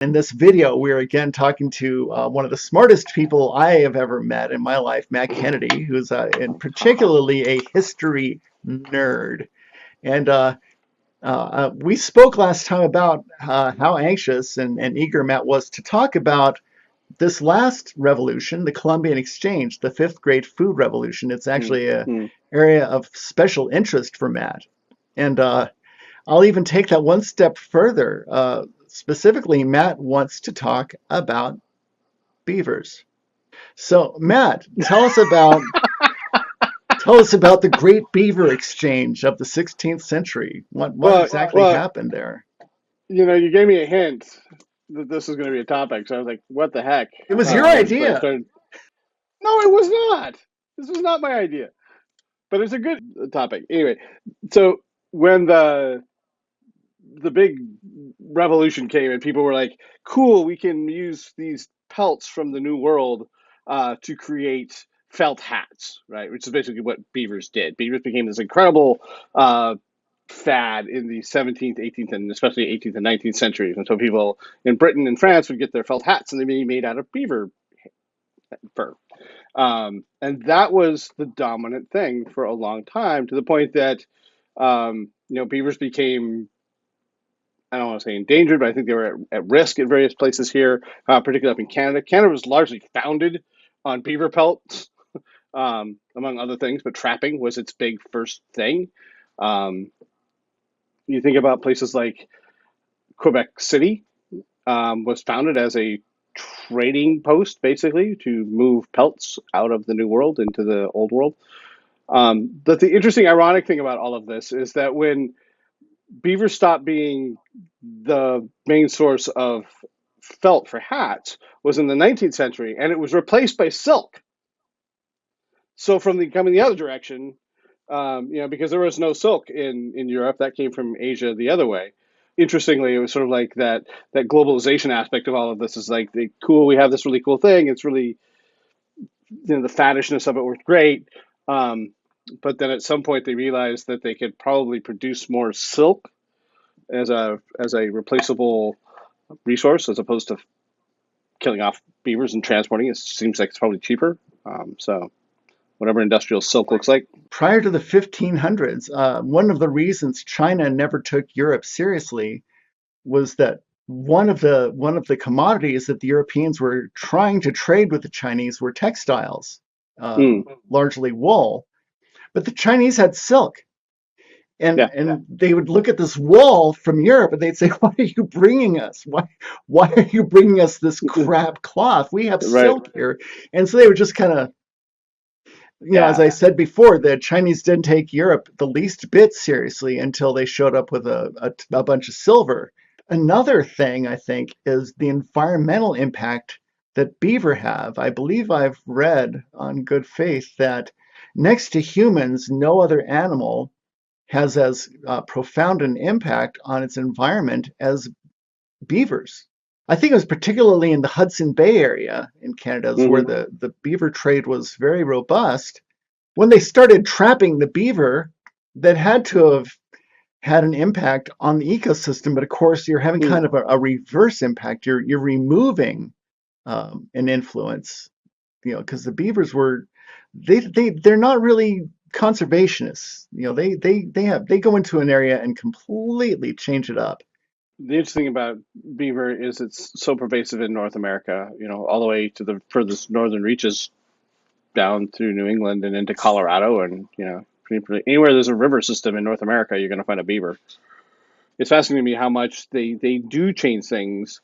In this video, we're again talking to one of the smartest people I have ever met in my life, Matt Kennedy, who's and particularly a history nerd. And we spoke last time about how anxious and eager Matt was to talk about this last revolution, the Columbian Exchange, the fifth great food revolution. It's actually an Mm-hmm. area of special interest for Matt. And I'll even take that one step further. Specifically, Matt wants to talk about beavers. So, Matt, tell us about the Great Beaver Exchange of the 16th century. What Well, exactly well, happened there? you gave me a hint that this was going to be a topic, so I was like, "What the heck?" It was your But I idea. started. No, it was not. This was not my idea, but it's a good topic. Anyway, so when the big revolution came and people were like, "Cool, we can use these pelts from the New World to create felt hats," right? Which is basically what beavers did. Beavers became this incredible fad in the 17th, 18th, and especially 18th and 19th centuries. And so people in Britain and France would get their felt hats and they'd be made out of beaver fur. And that was the dominant thing for a long time, to the point that beavers became, I don't want to say endangered, but I think they were at risk at various places here, particularly up in Canada. Canada was largely founded on beaver pelts, among other things, but trapping was its big first thing. Um, you think about places like Quebec City, was founded as a trading post, basically, to move pelts out of the New World into the Old World. But the interesting, ironic thing about all of this is that when beavers stopped being the main source of felt for hats was in the 19th century, and it was replaced by silk. So from coming the other direction, because there was no silk in Europe, that came from Asia the other way. Interestingly, it was sort of like that globalization aspect of all of this is like cool. We have this really cool thing. It's really, the faddishness of it was great. Um, but then at some point they realized that they could probably produce more silk as a replaceable resource as opposed to killing off beavers and transporting it. It seems like it's probably cheaper. So whatever industrial silk looks like. Prior to the 1500s, one of the reasons China never took Europe seriously was that one of the commodities that the Europeans were trying to trade with the Chinese were textiles, Mm, largely wool. But the Chinese had silk, and yeah, and they would look at this wool from Europe and they'd say, "What are you bringing us? Why are you bringing us this crap cloth? We have right. silk here." And so they would just kind of, as Yeah, I said before, the Chinese didn't take Europe the least bit seriously until they showed up with a bunch of silver. Another thing I think is the environmental impact that beaver have. I believe I've read on good faith that next to humans, no other animal has as profound an impact on its environment as beavers. I think it was particularly in the Hudson Bay area in Canada is where hmm the beaver trade was very robust. When they started trapping the beaver, that had to have had an impact on the ecosystem, but of course you're having kind of a reverse impact. You're removing an influence, because the beavers were they're not really conservationists. They go into an area and completely change it up. The interesting about beaver is it's so pervasive in North America. All the way to the furthest northern reaches down through New England and into Colorado, and anywhere there's a river system in North America, you're going to find a beaver. It's fascinating to me how much they do change things,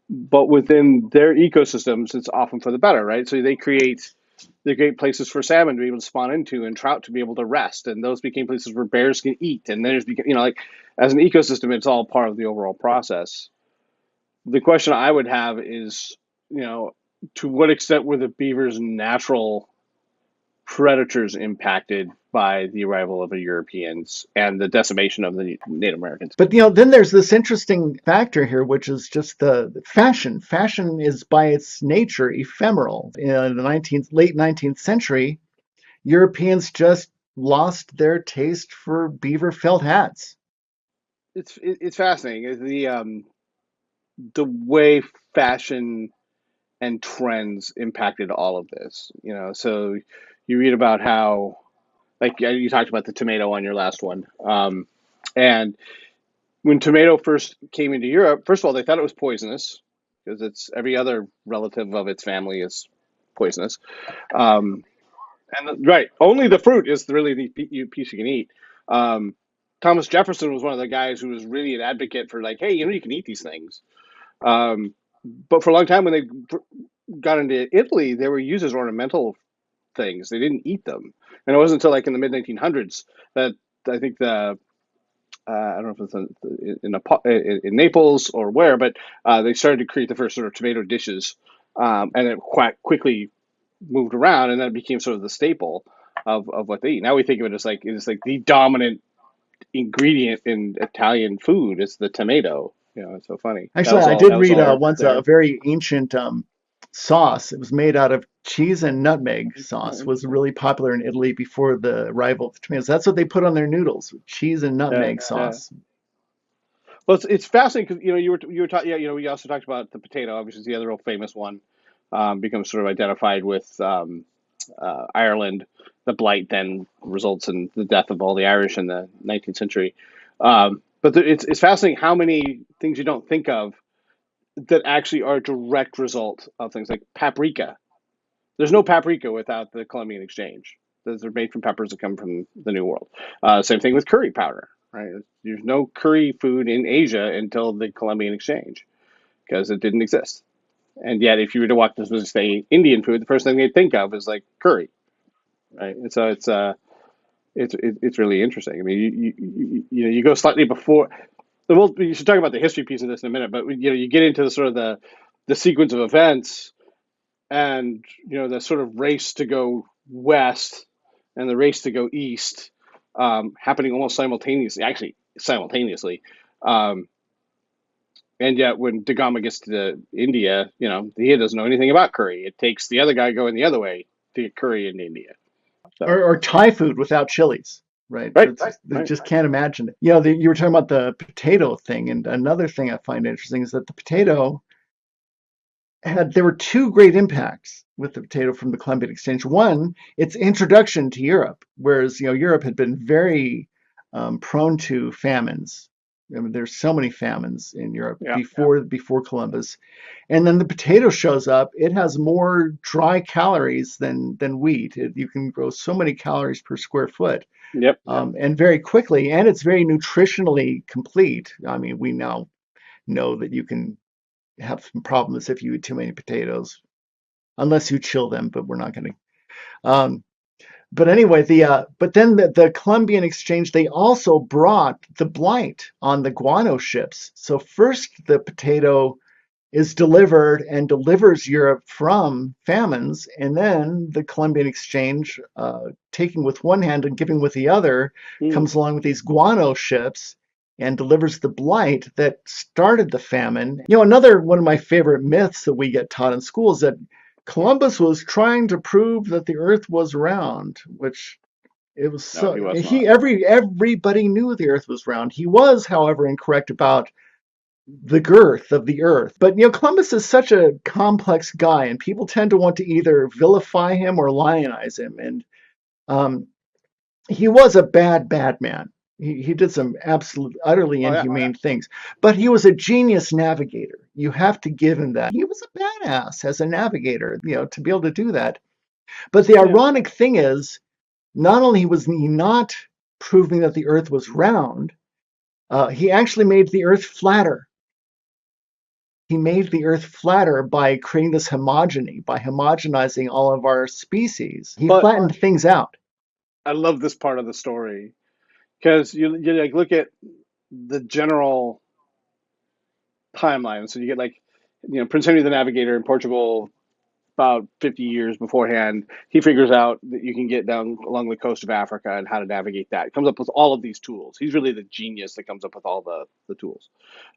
but within their ecosystems, it's often for the better, right? So they create places for salmon to be able to spawn into and trout to be able to rest, and those became places where bears can eat. And there's like as an ecosystem, it's all part of the overall process. The question I would have is, to what extent were the beavers' natural predators impacted by the arrival of the Europeans and the decimation of the Native Americans? But then there's this interesting factor here, which is just the fashion. Fashion is by its nature ephemeral. In the late 19th century, Europeans just lost their taste for beaver felt hats. It's fascinating. The the way fashion and trends impacted all of this. So you read about how, like you talked about the tomato on your last one, and when tomato first came into Europe, first of all, they thought it was poisonous because it's every other relative of its family is poisonous. Um, and right, only the fruit is really the piece you can eat. Um, Thomas Jefferson was one of the guys who was really an advocate for like, hey, you can eat these things. Um, but for a long time, when they got into Italy, they were used as ornamental things. They didn't eat them, and it wasn't until like in the mid 1900s that I think I don't know if it's in Naples or where, but they started to create the first sort of tomato dishes, and it quite quickly moved around, and then it became sort of the staple of what they eat. Now we think of it as like it's like the dominant ingredient in Italian food. It's the tomato. It's so funny. That Actually, was I all. did That was read all once a there. very ancient sauce. It was made out of cheese and nutmeg sauce. Was Interesting. really popular in Italy before the arrival of the tomatoes. That's what they put on their noodles, cheese and Yeah, nutmeg yeah. sauce. Well, it's fascinating because you were talking. Yeah, we also talked about the potato. Obviously, is the other real famous one. Becomes sort of identified with Ireland. The blight then results in the death of all the Irish in the 19th century. But it's fascinating how many things you don't think of that actually are a direct result of things like paprika. There's no paprika without the Columbian Exchange. Those are made from peppers that come from the New World. Same thing with curry powder, right? There's no curry food in Asia until the Columbian Exchange because it didn't exist. And yet, if you were to watch this was say Indian food, the first thing they'd think of is like curry, right? And so it's really interesting. I mean, you go slightly before. Well, you should talk about the history piece of this in a minute, but you get into the sort of the sequence of events and the sort of race to go west and the race to go east happening almost simultaneously, actually simultaneously. Um, and yet, when Da Gama gets to India, he doesn't know anything about curry. It takes the other guy going the other way to get curry in India. So, Or Thai food without chilies, right? right, That's just, they right. just can't imagine it. You were talking about the potato thing, and another thing I find interesting is that the potato there were two great impacts with the potato from the Columbian Exchange. One, its introduction to Europe, whereas Europe had been very prone to famines. I mean, there's so many famines in Europe Yeah, before Columbus, and then the potato shows up. It has more dry calories than wheat. You can grow so many calories per square foot, yep. and very quickly, and it's very nutritionally complete. I mean, we now know that you can have some problems if you eat too many potatoes, unless you chill them, but we're not going to. But anyway, but then the Columbian Exchange, they also brought the blight on the guano ships. So first the potato is delivered and delivers Europe from famines, and then the Columbian Exchange, taking with one hand and giving with the other, Mm. comes along with these guano ships and delivers the blight that started the famine. Another one of my favorite myths that we get taught in school is that Columbus was trying to prove that the Earth was round, which it was No, so he was he not. everybody knew the Earth was round. He was, however, incorrect about the girth of the earth. But Columbus is such a complex guy, and people tend to want to either vilify him or lionize him. And um, he was a bad man. He did some absolute, utterly Oh yeah, inhumane things, but he was a genius navigator. You have to give him that. He was a badass as a navigator, to be able to do that. But the yeah. ironic thing is, not only was he not proving that the earth was round, he actually made the earth flatter. He made the earth flatter by creating this homogeny, by homogenizing all of our species. He But flattened things out. I love this part of the story because you like look at the general timeline. So you get like, Prince Henry the Navigator in Portugal about 50 years beforehand. He figures out that you can get down along the coast of Africa and how to navigate that. He comes up with all of these tools. He's really the genius that comes up with all the tools.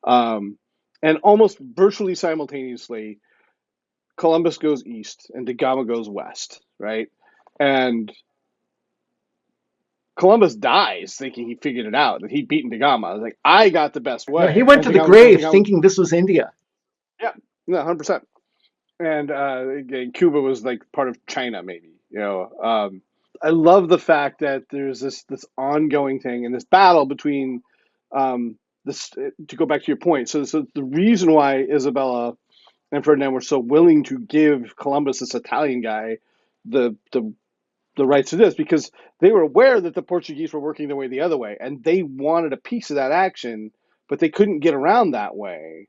Um, and almost virtually simultaneously, Columbus goes east and Da Gama goes west, right? And Columbus dies thinking he figured it out, that he'd beaten Da Gama. I was like, I got the best Yeah, he way. went And to the Da grave Gama thinking this was India. Yeah, no, 100%. And again, Cuba was like part of China, maybe. I love the fact that there's this ongoing thing and this battle between this. To go back to your point, so the reason why Isabella and Ferdinand were so willing to give Columbus, this Italian guy, the the the rights to this, because they were aware that the Portuguese were working their way the other way, and they wanted a piece of that action, but they couldn't get around that way.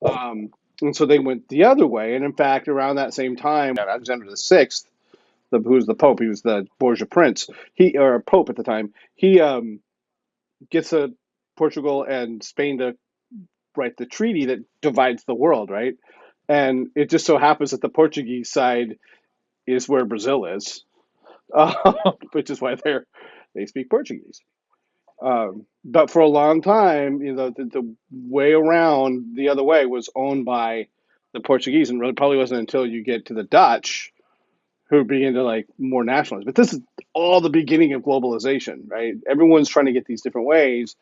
Um, and so they went the other way. And in fact, around that same time, Alexander the Sixth, who was the Pope, he was the Borgia Prince, or Pope at the time, he gets Portugal and Spain to write the treaty that divides the world, right? And it just so happens that the Portuguese side is where Brazil is, which is why they speak Portuguese. But for a long time, the way around the other way was owned by the Portuguese, and really probably wasn't until you get to the Dutch who begin to like more nationalize. But this is all the beginning of globalization, right? Everyone's trying to get these different ways.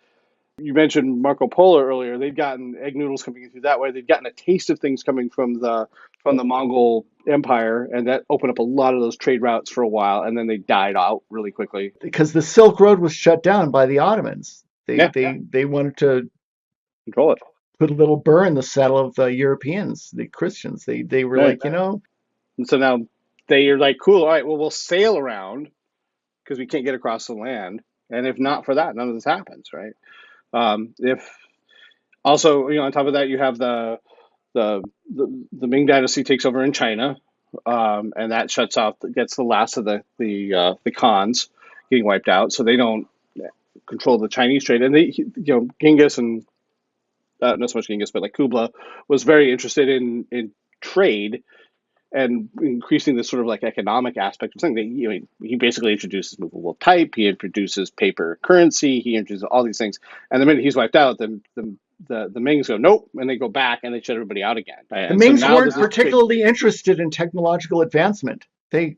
You mentioned Marco Polo earlier. They'd gotten egg noodles coming in through that way. They'd gotten a taste of things coming from the Mongol Empire, and that opened up a lot of those trade routes for a while, and then they died out really quickly. Because the Silk Road was shut down by the Ottomans. They Yeah, they they wanted to control it. put a little burr in the saddle of the Europeans, the Christians. They were Right. like, you know, And so now they are like, cool, all right, well, we'll sail around because we can't get across the land. And if not for that, none of this happens, right? If also, on top of that, you have the Ming Dynasty takes over in China, and that shuts out, gets the last of the Khans getting wiped out, so they don't control the Chinese trade. And Genghis and not so much Genghis, but like Kublai was very interested in trade and increasing this sort of like economic aspect of something. He basically introduces movable type, he introduces paper currency, he introduces all these things. And the minute he's wiped out, the Mings go nope, and they go back and they shut everybody out again. the And so Mings now weren't there's this big, particularly interested in technological advancement. It's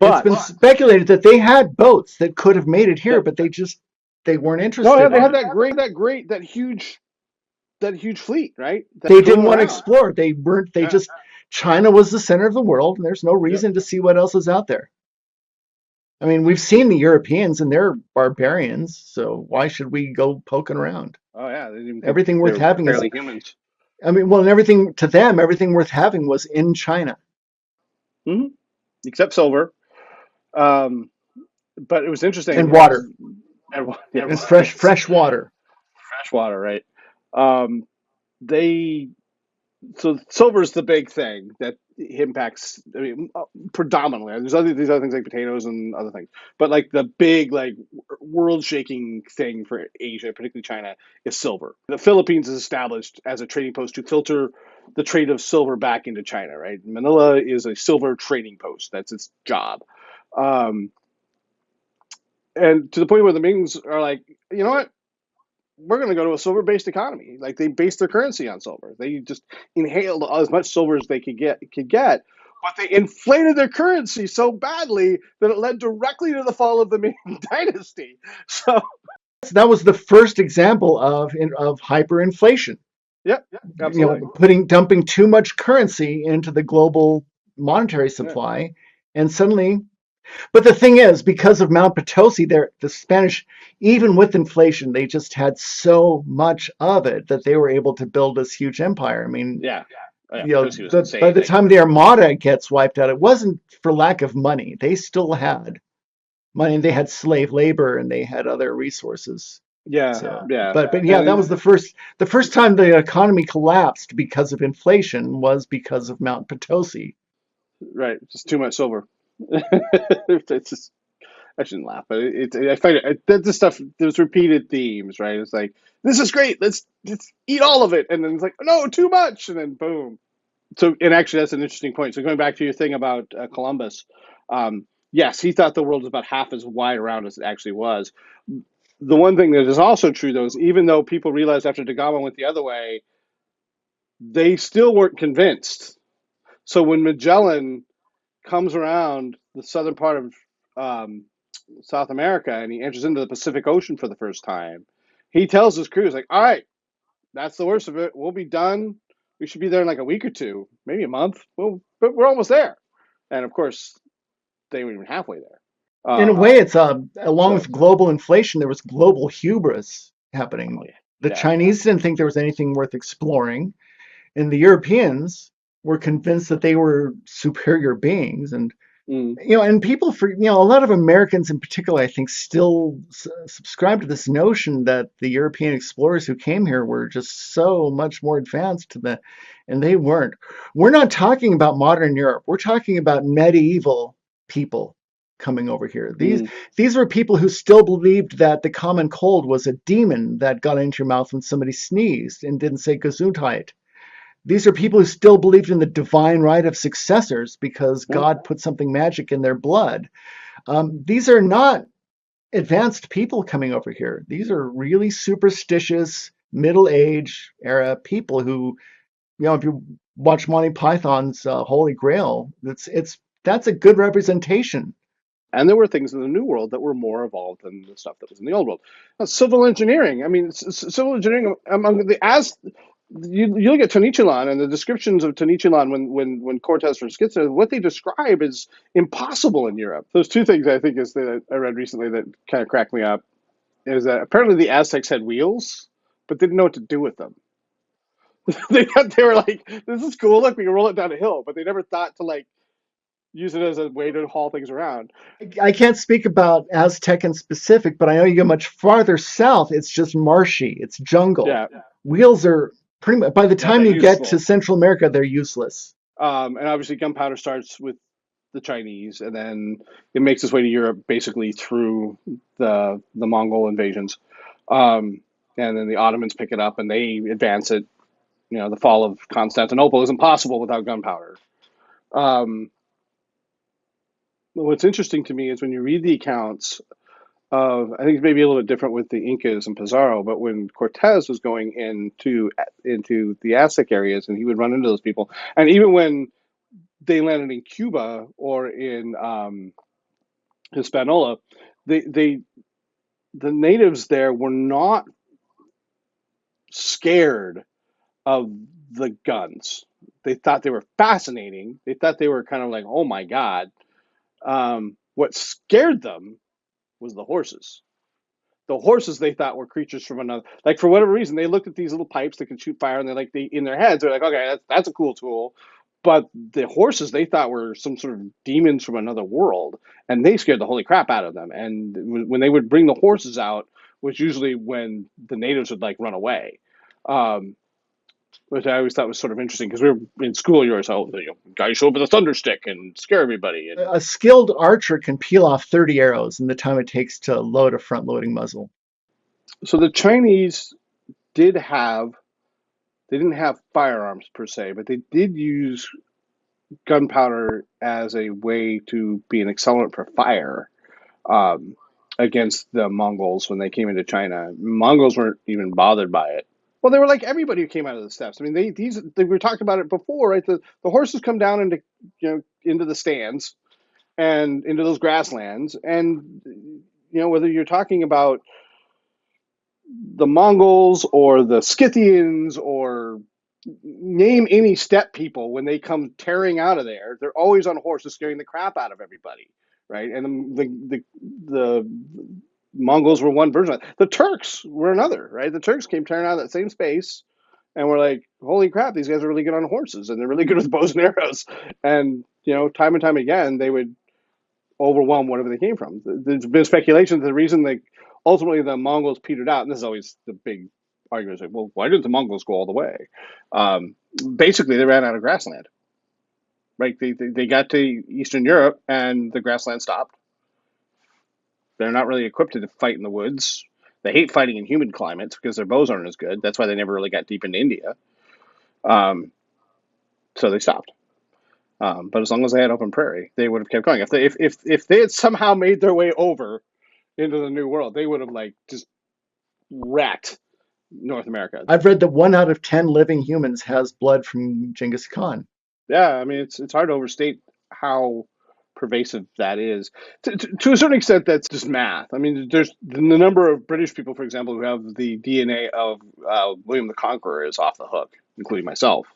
been but speculated that they had boats that could have made it here, yep. but they weren't No, yeah, interested they in had it. that huge fleet, right? They That didn't going want to around. explore. They weren't. They Yeah. just China was the center of the world, and there's no Yep. reason to see what else is out there. I mean, we've seen the Europeans, and they're barbarians, so why should we go poking around? Oh yeah, they didn't even think Everything they worth were having is, barely humans. I mean, well, and everything to them, everything worth having was in China Hmm. Except silver. Um, but it was interesting. and water Yeah, and yes, fresh water. fresh water, right? Um, they so silver is the big thing that impacts. I mean, predominantly. There's these other things like potatoes and other things, but like the big like world-shaking thing for Asia, particularly China, is silver. The Philippines is established as a trading post to filter the trade of silver back into China. Right, Manila is a silver trading post. That's its job. Um, and to the point where the Mings are like, you know what? We're going to go to a silver based economy. Like they based their currency on silver. They just inhaled as much silver as they could get, but they inflated their currency so badly that it led directly to the fall of the Ming Dynasty. So, That was the first example of hyperinflation. yep, You know, absolutely. dumping too much currency into the global monetary Yeah, supply, and suddenly. But the thing is, because of Mount Potosi, the Spanish, even with inflation, they just had so much of it that they were able to build this huge empire. I mean, yeah, oh, yeah. you know, Potosi was by insane. the time the Armada gets wiped out, it wasn't for lack of money. They still had money. They had slave labor and they had other resources. Yeah, So, yeah, but yeah, that and was the first time the economy collapsed because of inflation was because of Mount Potosi. right, just too much silver. It's just I shouldn't laugh, but I find that this stuff. There's repeated themes, right? It's like this is great. Let's eat all of it, and then it's like no, too much, and then boom. So, and actually, that's an interesting point. So, going back to your thing about Columbus, yes, he thought the world was about half as wide around as it actually was. The one thing that is also true, though, is even though people realized after Da Gama went the other way, they still weren't convinced. So, when Magellan comes around the southern part of um, South America and he enters into the Pacific Ocean for the first time, he tells his crew, he's like, all right, that's the worst of it. We'll be done. We should be there in like a week or two, maybe a month. Well, but we're almost there. And of course, they weren't even halfway there. In a Uh, way, it's along so, with global inflation, there was global hubris oh happening. yeah, The yeah, Chinese didn't think there was anything worth exploring, and the Europeans were convinced that they were superior beings. And mm, and people a lot of Americans in particular, I think, still subscribe to this notion that the European explorers who came here were just so much more advanced and they weren't. We're not talking about modern Europe. We're talking about medieval people coming over here. mm. These were people who still believed that the common cold was a demon that got into your mouth when somebody sneezed and didn't say Gesundheit. These are people who still believed in the divine right of successors because Yeah. God put something magic in their blood. These are not advanced people coming over here. These are really superstitious middle age era people who, if you watch Monty Python's Holy Grail, that's a good representation. And there were things in the New World that were more evolved than the stuff that was in the Old World. Civil engineering. I mean, civil engineering among the as you look at Tenochtitlan and the descriptions of Tenochtitlan when Cortez first gets there, what they describe is impossible in Europe. Those two things I think is that I read recently that kind of cracked me up is that apparently the Aztecs had wheels, but didn't know what to do with them. They were like, this is cool. Look, we can roll it down a hill, but they never thought to like use it as a way to haul things around. I can't speak about Aztec in specific, but I know you go much farther south, it's just marshy, it's jungle. Yeah, Wheels are pretty much, by the not time that you get to useful. Central America, they're useless. And obviously, gunpowder starts with the Chinese, and then it makes its way to Europe basically through the Mongol invasions. And then the Ottomans pick it up and they advance it. You know, the fall of Constantinople is impossible without gunpowder. Um, what's interesting to me is when you read the accounts of, I think it's maybe a little bit different with the Incas and Pizarro, but when Cortez was going into the Aztec areas and he would run into those people, and even when they landed in Cuba or in Hispaniola, they the natives there were not scared of the guns. They thought they were fascinating. They thought they were kind of like, oh my god. What scared them was the horses. The horses they thought were creatures from another. Like for whatever reason, they looked at these little pipes that could shoot fire, and they in their heads they're like, okay, that's a cool tool. But the horses they thought were some sort of demons from another world, and they scared the holy crap out of them. And when they would bring the horses out, was usually when the natives would like run away. Um, which I always thought was sort of interesting because we were in school. You were so guys show up with a thunder stick and scare everybody. And A skilled archer can peel off 30 arrows in the time it takes to load a front loading muzzle. so the Chinese did have they didn't have firearms per se, but they did use gunpowder as a way to be an accelerant for fire um, against the Mongols when they came into China. Mongols weren't even bothered by it. Well, they were like everybody who came out of the steppes. I mean, they were talking about it before, right? The horses come down into into the stands and into those grasslands, and whether you're talking about the Mongols or the Scythians or name any steppe people when they come tearing out of there, they're always on horses scaring the crap out of everybody, right? And the Mongols were one version of that. The Turks were another, right? The Turks came tearing out of that same space and were like, holy crap, these guys are really good on horses and they're really good with bows and arrows. And, time and time again, they would overwhelm whatever they came from. There's been speculation that the reason they ultimately the Mongols petered out, and this is always the big argument, is like, well, why didn't the Mongols go all the way? Um, Basically, they ran out of grassland. Right? They got to Eastern Europe and the grassland stopped. They're not really equipped to fight in the woods. They hate fighting in humid climates because their bows aren't as good. That's why they never really got deep into India. Um, so they stopped. But as long as they had open prairie, they would have kept going. If they had somehow made their way over into the New World, they would have like just wrecked North America. I've read that 1 out of 10 living humans has blood from Genghis Khan. Yeah, I mean it's hard to overstate how pervasive that is. To a certain extent, that's just math. I mean, there's the number of British people, for example, who have the DNA of William the Conqueror is off the hook, including myself.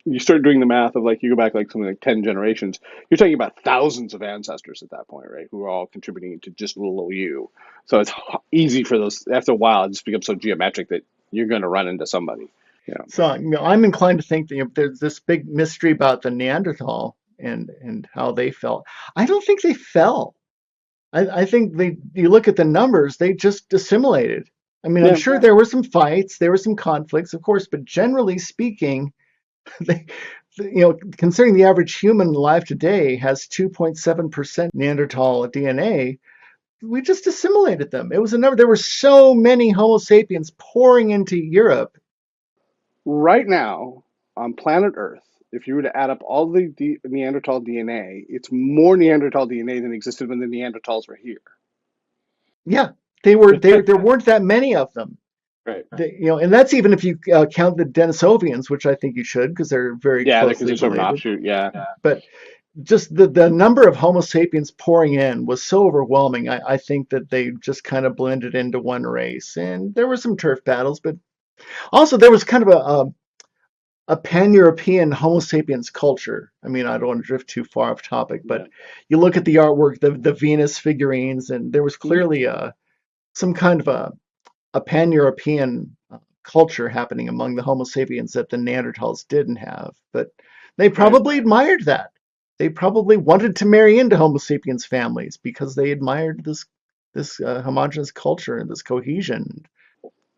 you start doing the math of like you go back like something like 10 generations, you're talking about thousands of ancestors at that point, right? Who are all contributing to just little old you. So it's easy for those. After a while, it just becomes so geometric that you're going to run into somebody. Yeah. So I'm inclined to think that there's this big mystery about the Neanderthal and how they felt. I don't think they fell. I think you look at the numbers, they just assimilated. I mean, I'm Yeah. sure there were some fights, there were some conflicts, of course, but generally speaking, they, considering the average human alive today has 2.7% Neanderthal DNA, we just assimilated them. It was a number. There were so many Homo sapiens pouring into Europe. Right now on planet Earth, if you were to add up all the Neanderthal DNA, it's more Neanderthal DNA than existed when the Neanderthals were here. Yeah, they were. There weren't that many of them. Right. And that's even if you count the Denisovians, which I think you should, because they're very Yeah, because closely they're sort of an related. offshoot. Yeah. But just the number of Homo sapiens pouring in was so overwhelming. I think that they just kind of blended into one race, and there were some turf battles, but also there was kind of a pan-European Homo sapiens culture. I mean, I don't want to drift too far off topic, but Yeah. you look at the artwork, the Venus figurines, and there was Mhm. clearly some kind of a pan-European culture happening among the Homo sapiens that the Neanderthals didn't have. But they Right. probably admired that. They probably wanted to marry into Homo sapiens families because they admired this homogeneous culture and this cohesion.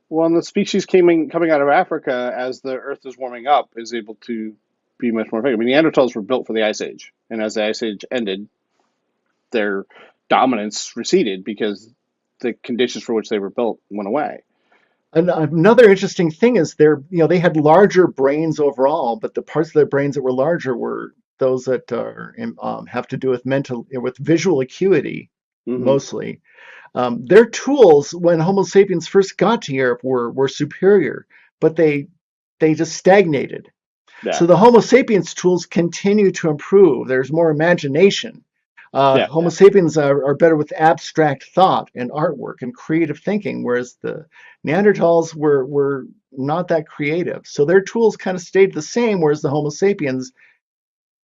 Well, and the species coming out of Africa as the Earth is warming up is able to be much more effective. I mean, Neanderthals were built for the Ice Age, and as the Ice Age ended, their dominance receded because the conditions for which they were built went away. And another interesting thing is they had larger brains overall, but the parts of their brains that were larger were those that have to do with with visual acuity Hmm. mostly. Their tools when Homo sapiens first got to Europe were superior, but they just stagnated. Yeah. So the Homo sapiens tools continue to improve. There's more imagination. Yeah. Homo sapiens are better with abstract thought and artwork and creative thinking, whereas the Neanderthals were not that creative. So their tools kind of stayed the same, whereas the Homo sapiens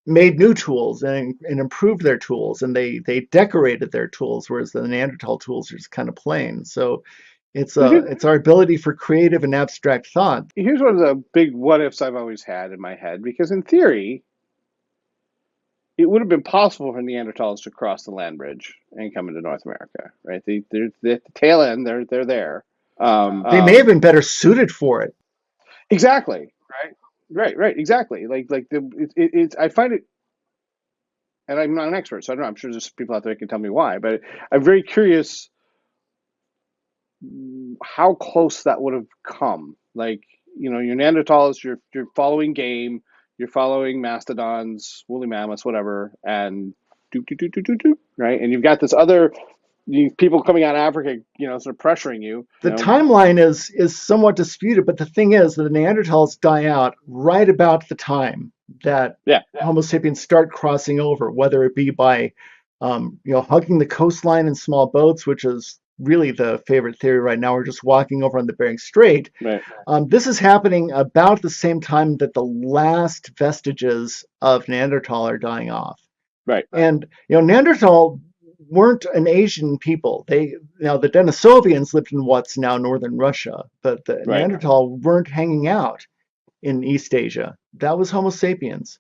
made new tools and improved their tools, and they decorated their tools, whereas the Neanderthal tools are just kind of plain. So So it's our ability for creative and abstract thought. here's one of the big what ifs I've always had in my head because, in theory, it would have been possible for Neanderthals to cross the land bridge and come into North America, right? They're at the tail end. They're there. Um, They may have been better suited for it. exactly. Right. Exactly. It's. I find it, and I'm not an expert, so I don't know. I'm sure there's people out there that can tell me why, but I'm very curious how close that would have come. Like, your Neanderthals, you're following game, you're following mastodons, woolly mammoths, whatever, and right? And you've got this other people coming out of Africa, sort of pressuring you, The timeline is somewhat disputed, but the thing is that the Neanderthals die out right about the time that Yeah, Homo sapiens start crossing over, whether it be by hugging the coastline in small boats, which is really the favorite theory right now. We're just walking over on the Bering Strait. right, This is happening about the same time that the last vestiges of Neanderthal are dying off. right. And Neanderthal weren't an Asian people. The Denisovians lived in what's now northern Russia, but the Right. Neanderthal weren't hanging out in East Asia. That was Homo sapiens.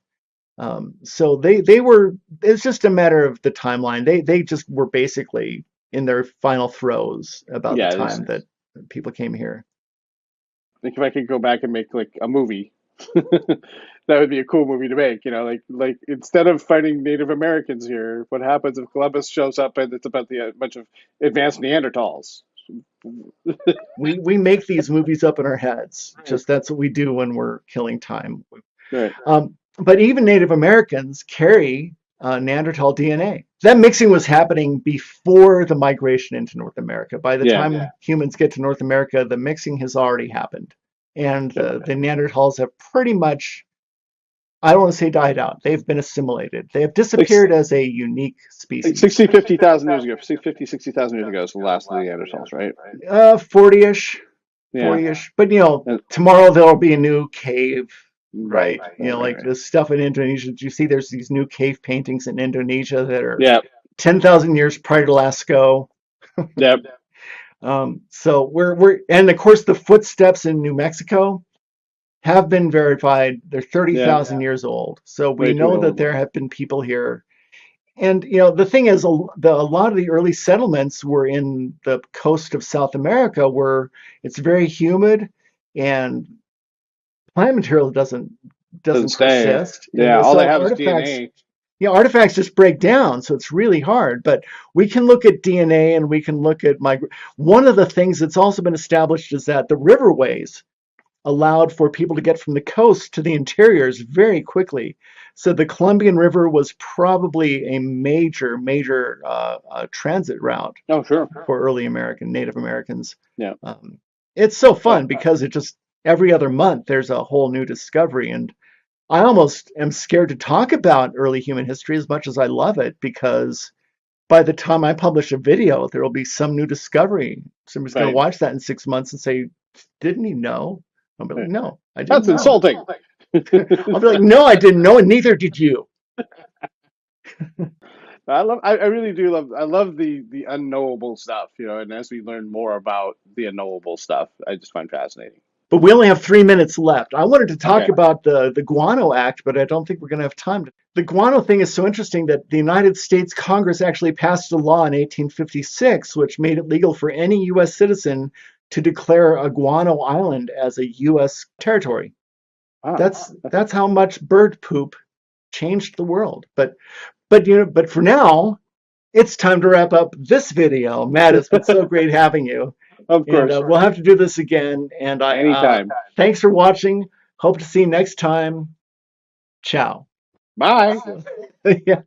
So they were. It's just a matter of the timeline. They just were basically in their final throes about the Yeah, time that people came here. think if I could go back and make like a movie, that would be a cool movie to make. Like instead of fighting Native Americans here, what happens if Columbus shows up and it's about the bunch of advanced Neanderthals? We make these movies up in our heads. Just that's what we do when we're killing time. Right. But even Native Americans carry Neanderthal DNA. That mixing was happening before the migration into North America. By the Yeah. time humans get to North America, the mixing has already happened. And Yep. the Neanderthals have pretty much, I don't want to say died out, they've been assimilated. They have Like disappeared as a unique like species. 60, 50,000 years ago, 60,000 years ago is the last of the Neanderthals, right? 40-ish, Yeah. 40-ish. But And tomorrow there'll be a new cave Right, right? right, right, Like right. this stuff in Indonesia. Do you see there's these new cave paintings in Indonesia that are Yeah, 10,000 years prior to Lascaux? yeah, So and of course the footsteps in New Mexico have been verified. They're yeah. 30,000 years old. So we Way too know that old. there have been people here. And the thing is, a lot of the early settlements were in the coast of South America, where it's very humid and plant material Doesn't doesn't stay. persist. Yeah, all they So have is artifacts, DNA. artifacts just break down. So it's really hard. But we can look at DNA and we can look at one of the things that's also been established is that the riverways allowed for people to get from the coast to the interiors very quickly. So the Columbian River was probably a major transit route Oh, sure. for early Native Americans. Yeah. Um, it's so Well, fun because it just every other month there's a whole new discovery, and I almost am scared to talk about early human history as much as I love it because by the time I publish a video, there will be some new discovery. Somebody's going to right. watch that in 6 months and say, "Didn't he know?" I'll be like, Right. "No, I didn't That's know." insulting. I'll be like, "No, I didn't know, and neither did you." I really do love. I love the unknowable stuff, and as we learn more about the unknowable stuff, I just find fascinating. But we only have 3 minutes left. I wanted to talk Okay. about the Guano Act, but I don't think we're going to have time. The guano thing is so interesting that the United States Congress actually passed a law in 1856, which made it legal for any U.S. citizen to declare a guano island as a U.S. territory. Wow. That's how much bird poop changed the world. But for now, it's time to wrap up this video. Matt, it's been so great having you, Of and course. we'll have to do this again. And I Anytime. thanks for watching. Hope to see you next time. Ciao. Bye. Yeah.